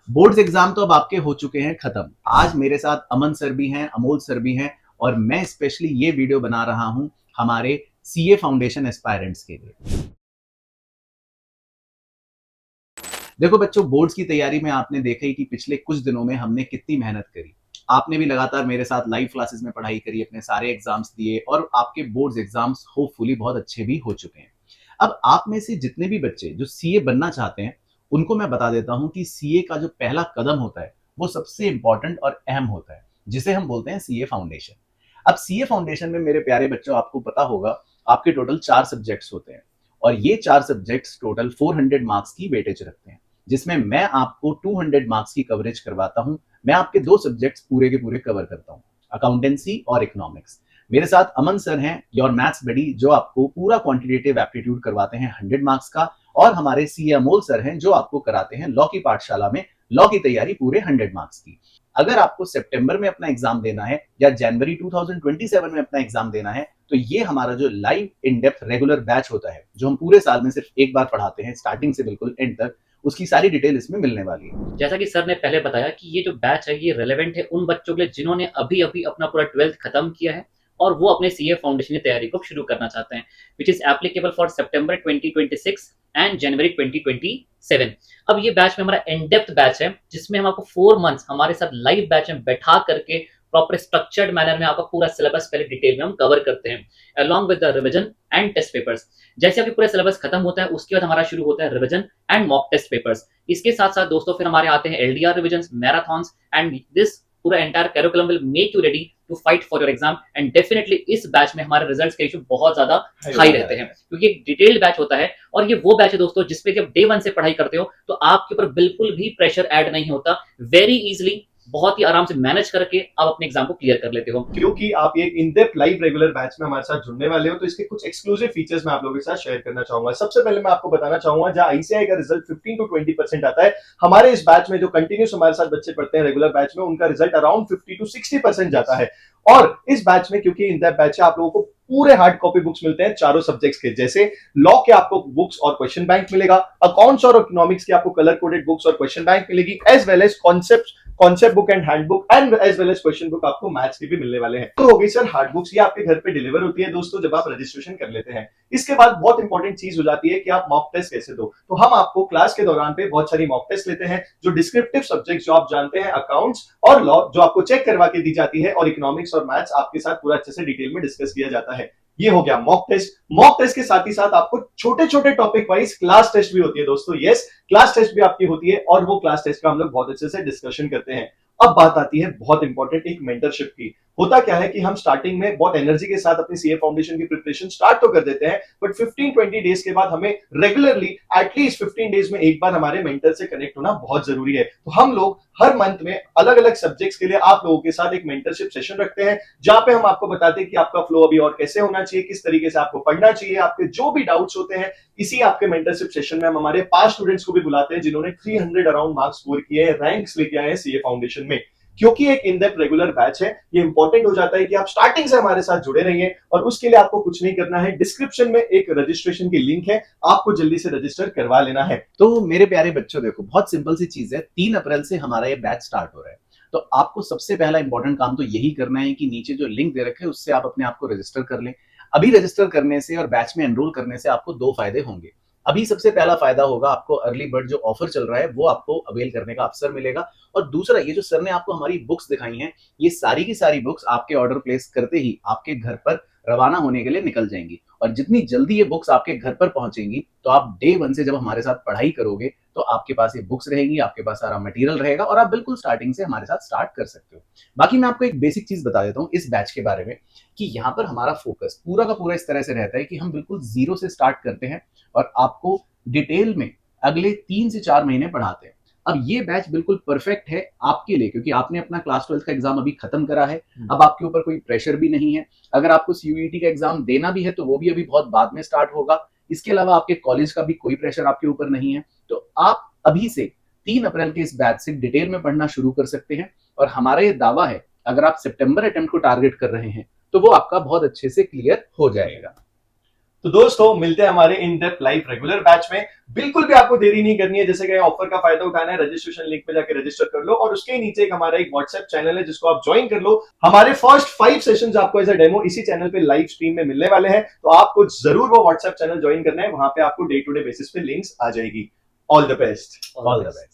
Boards exam तो अब आपके हो चुके हैं खत्म। आज मेरे साथ अमन सर भी हैं, अमोल सर भी हैं और मैं स्पेशली ये वीडियो बना रहा हूं हमारे सीए फाउंडेशन एस्पायरेंट्स के लिए। देखो बच्चों, बोर्ड्स की तैयारी में आपने देखा ही कि पिछले कुछ दिनों में हमने कितनी मेहनत करी। आपने भी लगातार मेरे साथ लाइव क्लासेस में पढ़ाई करी, अपने सारे एग्जाम्स दिए और आपके बोर्ड्स एग्जाम्स होपफुली बहुत अच्छे भी हो चुके हैं। अब आप में से जितने भी बच्चे जो सीए बनना चाहते हैं, उनको मैं बता देता हूं कि सीए का जो पहला कदम होता है वो सबसे इंपॉर्टेंट और अहम होता है, जिसे हम बोलते हैं सीए फाउंडेशन। अब सीए फाउंडेशन में मेरे प्यारे बच्चों, आपको पता होगा आपके टोटल 4 सब्जेक्ट्स होते हैं और ये 4 सब्जेक्ट्स टोटल 400 मार्क्स की वेटेज रखते हैं, जिसमें मैं आपको 200 मार्क्स की कवरेज करवाता हूं। मैं आपके 2 सब्जेक्ट्स पूरे के पूरे कवर करता हूं, अकाउंटेंसी और इकोनॉमिक्स। मेरे साथ अमन सर हैं, योर मैथ्स बडी, जो आपको पूरा क्वांटिटेटिव एप्टीट्यूड करवाते हैं 100 मार्क्स का। और हमारे सी अमोल सर हैं, जो आपको कराते हैं लॉ की पाठशाला में लॉ की तैयारी पूरे 100 मार्क्स की। अगर आपको सितंबर में अपना एग्जाम देना है या जनवरी 2027 में अपना एग्जाम देना है, तो ये हमारा जो live in depth regular batch होता है, जो हम पूरे साल में सिर्फ एक बार पढ़ाते हैं स्टार्टिंग से बिल्कुल एंड तक, उसकी सारी डिटेल इसमें मिलने वाली है। जैसा कि सर ने पहले बताया कि ये जो बैच है ये रेलेवेंट है उन बच्चों के लिए जिन्होंने अभी अभी अपना पूरा 12th खत्म किया है और वो अपने सीए फाउंडेशन की तैयारी को शुरू करना चाहते हैं, which is applicable for September 2026 and January 2027। अब ये बैच में हमारा इन डेप्थ बैच है, जिसमें हम आपको 4 मंथ्स हमारे साथ लाइव बैच में बैठा करके प्रॉपर स्ट्रक्चर्ड मैनर में आपका पूरा सिलेबस पहले डिटेल में हम कवर करते हैं, along with the revision and test papers. जैसे अभी पूरा सिलेबस खत्म होता है उसके बाद हमारा शुरू होता है revision and mock test papers. इसके साथ साथ दोस्तों फिर हमारे आते हैं LDR revisions, marathons and this पूरा entire curriculum will make you ready to fight for your exam. And definitely इस बैच में हमारे रिजल्ट्स के इशू बहुत ज्यादा हाई रहते हैं, क्योंकि एक डिटेल्ड बैच होता है। और ये वो बैच है दोस्तों जिसपे जब डे 1 से पढ़ाई करते हो तो आपके ऊपर बिल्कुल भी प्रेशर ऐड नहीं होता, वेरी इजिली बहुत ही आराम से मैनेज करके आप अपने एग्जाम को क्लियर कर लेते हो। क्योंकि आप ये in depth live regular batch में हमारे साथ जुड़ने वाले हो, तो इसके कुछ एक्सक्लूसिव फीचर्स मैं आप लोगों के साथ शेयर करना चाहूंगा। सबसे पहले मैं आपको बताना चाहूंगा, जहां आईसीआई का रिजल्ट 15 to 20% आता है, हमारे इस बैच में जो कंटिन्यूस हमारे साथ बच्चे पढ़ते हैं रेगुलर बैच में, उनका रिजल्ट अराउंड 50 to 60% जाता है। और इस बैच में, क्योंकि इन डेप्थ बैच है, आप लोगों को पूरे हार्ड कॉपी बुक्स मिलते हैं चारों सब्जेक्ट्स के। जैसे लॉ के आपको बुक्स और क्वेश्चन बैंक मिलेगा, अकाउंट्स और इकोनॉमिक्स की आपको कलर कोडेड बुक्स और क्वेश्चन बैंक मिलेगी, as well as concept book and handbook and as well as question book आपको मैथ्स की भी मिलने वाले हैं। तो हो गई सर हार्ड बुक्स, ये आपके घर पे डिलीवर होती है दोस्तों जब आप रजिस्ट्रेशन कर लेते हैं। इसके बाद बहुत इंपॉर्टेंट चीज हो जाती है कि आप मॉक टेस्ट कैसे दो। तो हम आपको क्लास के दौरान पे बहुत सारी मॉक टेस्ट लेते हैं, जो डिस्क्रिप्टिव सब्जेक्ट जो आप जानते हैं, अकाउंट्स और लॉ, जो आपको चेक करवा के दी जाती है, और इकोनॉमिक्स और मैथ्स आपके साथ पूरा अच्छे से डिटेल में डिस्कस किया जाता है। ये हो गया मॉक टेस्ट। मॉक टेस्ट के साथ ही साथ आपको छोटे छोटे टॉपिक वाइज क्लास टेस्ट भी होती है दोस्तों। यस, क्लास टेस्ट भी आपकी होती है और वो क्लास टेस्ट का हम लोग बहुत अच्छे से डिस्कशन करते हैं। अब बात आती है बहुत इंपॉर्टेंट एक मेंटरशिप की। होता क्या है कि हम स्टार्टिंग में बहुत एनर्जी के साथ अपनी सीए फाउंडेशन की प्रिपरेशन स्टार्ट तो कर देते हैं, बट 15-20 डेज के बाद हमें रेगुलरली एटलीस्ट 15 डेज में एक बार हमारे मेंटर से कनेक्ट होना बहुत जरूरी है। तो हम लोग हर मंथ में अलग अलग सब्जेक्ट्स के लिए आप लोगों के साथ एक मेंटरशिप सेशन रखते हैं, जहां पे हम आपको बताते हैं कि आपका फ्लो अभी और कैसे होना चाहिए, किस तरीके से आपको पढ़ना चाहिए, आपके जो भी डाउट्स होते हैं। इसी आपके मेंटरशिप सेशन में हम हमारे पास स्टूडेंट्स को भी बुलाते हैं जिन्होंने 300 अराउंड मार्क्स स्कोर किए हैं, रैंक्स लेके आए हैं सीए फाउंडेशन में। क्योंकि एक इन डेप्थ रेगुलर बैच है, ये इंपॉर्टेंट हो जाता है कि आप स्टार्टिंग से हमारे साथ जुड़े रहिए। और उसके लिए आपको कुछ नहीं करना है, डिस्क्रिप्शन में एक रजिस्ट्रेशन की लिंक है, आपको जल्दी से रजिस्टर करवा लेना है। तो मेरे प्यारे बच्चों, देखो बहुत सिंपल सी चीज है, 3 अप्रैल से हमारा ये बैच स्टार्ट हो रहा है। तो आपको सबसे पहला इंपॉर्टेंट काम तो यही करना है कि नीचे जो लिंक दे रखे हैं उससे आप अपने आप को रजिस्टर कर लें। अभी रजिस्टर करने से और बैच में एनरोल करने से आपको 2 फायदे होंगे। अभी सबसे पहला फायदा होगा, आपको अर्ली बर्ड जो ऑफर चल रहा है वो आपको अवेल करने का अवसर मिलेगा। और दूसरा, ये जो सर ने आपको हमारी बुक्स दिखाई हैं, ये सारी की सारी बुक्स आपके ऑर्डर प्लेस करते ही आपके घर पर रवाना होने के लिए निकल जाएंगी। और जितनी जल्दी ये बुक्स आपके घर पर पहुंचेंगी, तो आप डे 1 से जब हमारे साथ पढ़ाई करोगे तो आपके पास ये बुक्स रहेंगी, आपके पास सारा मटेरियल रहेगा और आप बिल्कुल स्टार्टिंग से हमारे साथ स्टार्ट कर सकते हो। बाकी मैं आपको एक बेसिक चीज बता देता हूँ इस बैच के बारे में, कि यहाँ पर हमारा फोकस पूरा का पूरा इस तरह से रहता है कि हम बिल्कुल जीरो से स्टार्ट करते हैं और आपको डिटेल में अगले 3 से 4 महीने पढ़ाते हैं। अब ये बैच बिल्कुल परफेक्ट है आपके लिए, क्योंकि आपने अपना क्लास 12th का एग्जाम अभी खत्म करा है। अब आपके ऊपर कोई प्रेशर भी नहीं है। अगर आपको सीयूईटी का एग्जाम देना भी है तो वो भी अभी बहुत बाद में स्टार्ट होगा। इसके अलावा आपके कॉलेज का भी कोई प्रेशर आपके ऊपर नहीं है। तो आप अभी से 3 अप्रैल के इस बैच से डिटेल में पढ़ना शुरू कर सकते हैं। और हमारा ये दावा है, अगर आप सितंबर अटेम्प्ट को टारगेट कर रहे हैं तो वो आपका बहुत अच्छे से क्लियर हो जाएगा। तो दोस्तों मिलते हैं हमारे in depth live regular batch में। बिल्कुल भी आपको देरी नहीं करनी है, जैसे कि ऑफर का फायदा उठाना है, रजिस्ट्रेशन लिंक पे जाके रजिस्टर कर लो और उसके नीचे एक हमारा एक व्हाट्सएप चैनल है जिसको आप ज्वाइन कर लो। हमारे फर्स्ट 5 सेशंस आपको एज अ डेमो इसी चैनल पे लाइव स्ट्रीम में मिलने वाले हैं, तो आपको जरूर वो व्हाट्सएप चैनल ज्वाइन करना है, वहां पे आपको डे टू डे बेसिस पे लिंक्स आ जाएगी। All the best. All the best.